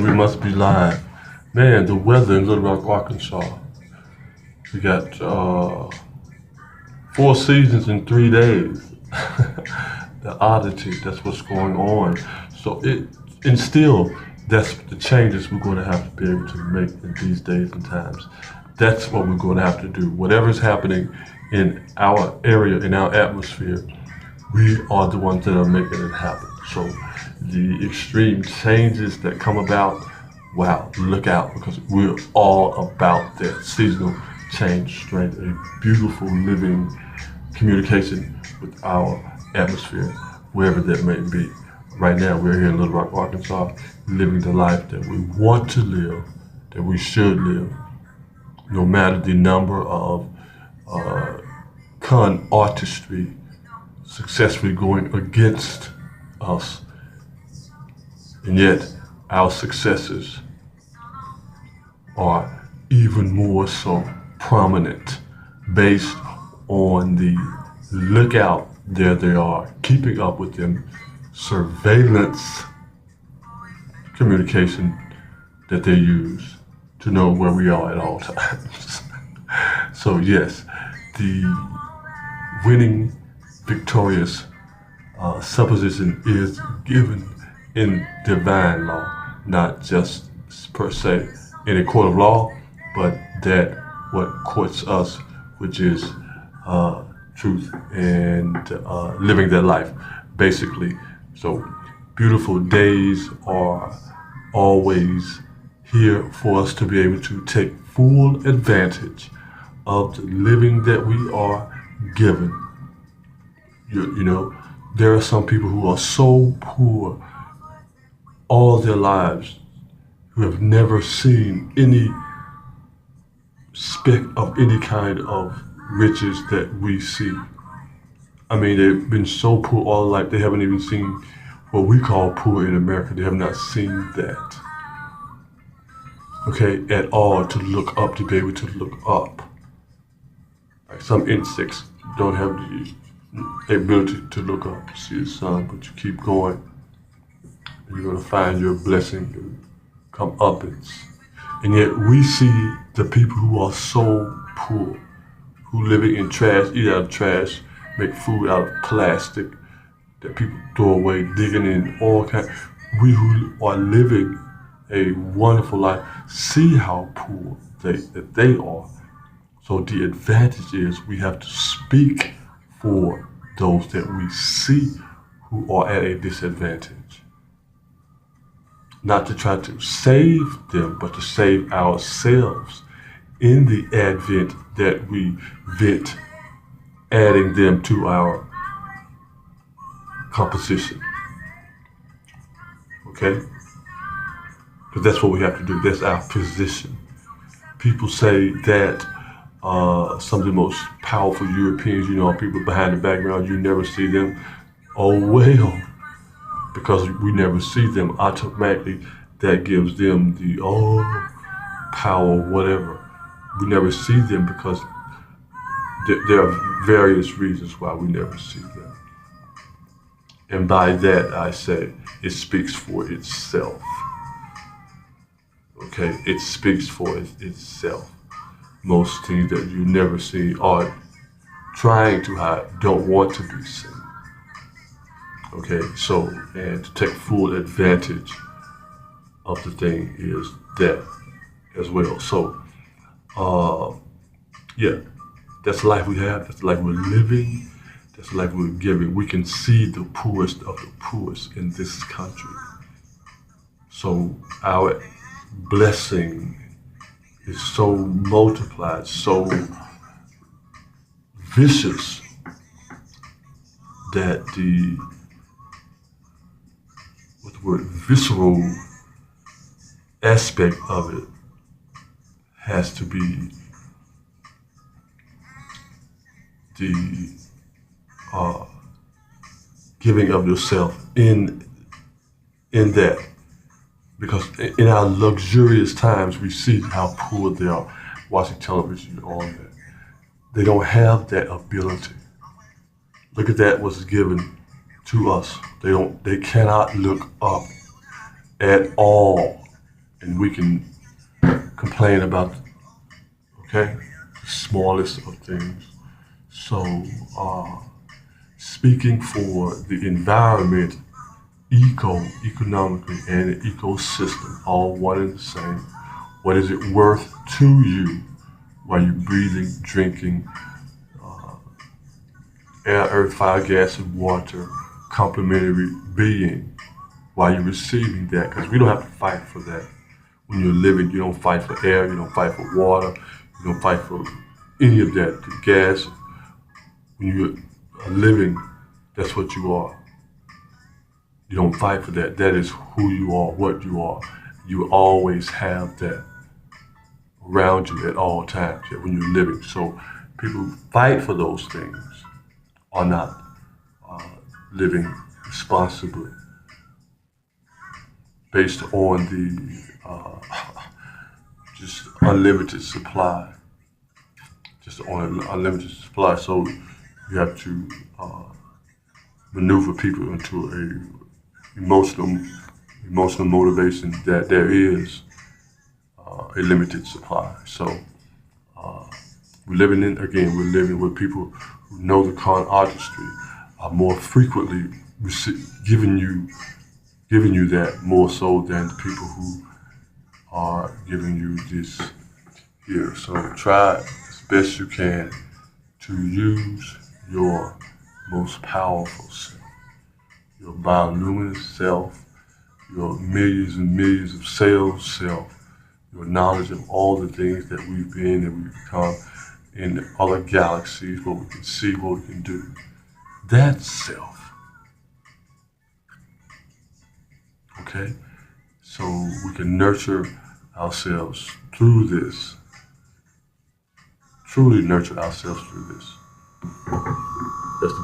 we must be live. Man, the weather in Little Rock, Arkansas. We got 4 seasons in 3 days. The oddity, that's what's going on. And still, that's the changes we're going to have to be able to make in these days and times. That's what we're going to have to do. Whatever's happening in our area, in our atmosphere, we are the ones that are making it happen. So the extreme changes that come about, wow, look out, because we're all about that seasonal change, strength, a beautiful living communication with our atmosphere, wherever that may be. Right now, we're here in Little Rock, Arkansas, living the life that we want to live, that we should live, no matter the number of con artistry successfully going against us. And yet, our successes are even more so prominent based on the lookout, there they are, keeping up with them, surveillance communication that they use to know where we are at all times. So yes, the winning, victorious supposition is given in divine law, not just per se in a court of law, but that what courts us, which is truth and living that life, basically. So beautiful days are always here for us to be able to take full advantage of the living that we are given. You know, there are some people who are so poor all their lives, who have never seen any speck of any kind of riches that we see. I mean, they've been so poor all life, they haven't even seen what we call poor in America. They have not seen that, okay, at all, to look up, to be able to look up. Like some insects don't have the ability to look up to see the sun, but you keep going, and you're going to find your blessing to come upwards. And yet we see the people who are so poor, who living in trash, eat out of trash, make food out of plastic that people throw away, digging in all kinds. We who are living a wonderful life see how poor that they are. So the advantage is we have to speak for those that we see who are at a disadvantage. Not to try to save them, but to save ourselves in the advent that we vent, adding them to our composition. Okay? Because that's what we have to do. That's our position. People say that some of the most powerful Europeans, people behind the background, you never see them. Oh well, because we never see them, automatically that gives them the power, whatever. We never see them because there are various reasons why we never see them. And by that I say it speaks for itself. Okay, it speaks for itself. Most things that you never see are trying to hide, don't want to be seen. Okay, so, and to take full advantage of the thing is that as well. So, yeah, that's the life we have, that's the life we're living, that's the life we're giving. We can see the poorest of the poorest in this country. So our blessing is so multiplied, so vicious, that the visceral aspect of it has to be the giving of yourself in that, because in our luxurious times we see how poor they are, watching television and all that. They don't have that ability. Look at that, what's given to us. They cannot look up at all. and we can complain about, okay, the smallest of things. So, speaking for the environment, economically, and the ecosystem, all one and the same. What is it worth to you while you're breathing, drinking air, earth, fire, gas, and water, complementary being, while you're receiving that? Because we don't have to fight for that. When you're living, you don't fight for air, you don't fight for water, you don't fight for any of that. The gas, when you are living, that's what you are. You don't fight for that. That is who you are, what you are. You always have that around you at all times, yeah, when you're living. So people who fight for those things are not living responsibly based on the just unlimited supply, just on an unlimited supply. So you have to maneuver people into a emotional motivation that there is a limited supply. So we're living with people who know the con artistry are more frequently giving you that more so than the people who are giving you this here. So try as best you can to use your most powerful self, your bioluminescent self, your millions and millions of cells self, your knowledge of all the things that we've been and we've become in other galaxies, what we can see, what we can do. That self, okay? So we can nurture ourselves through this, truly nurture ourselves through this. That's the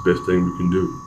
best thing we can do.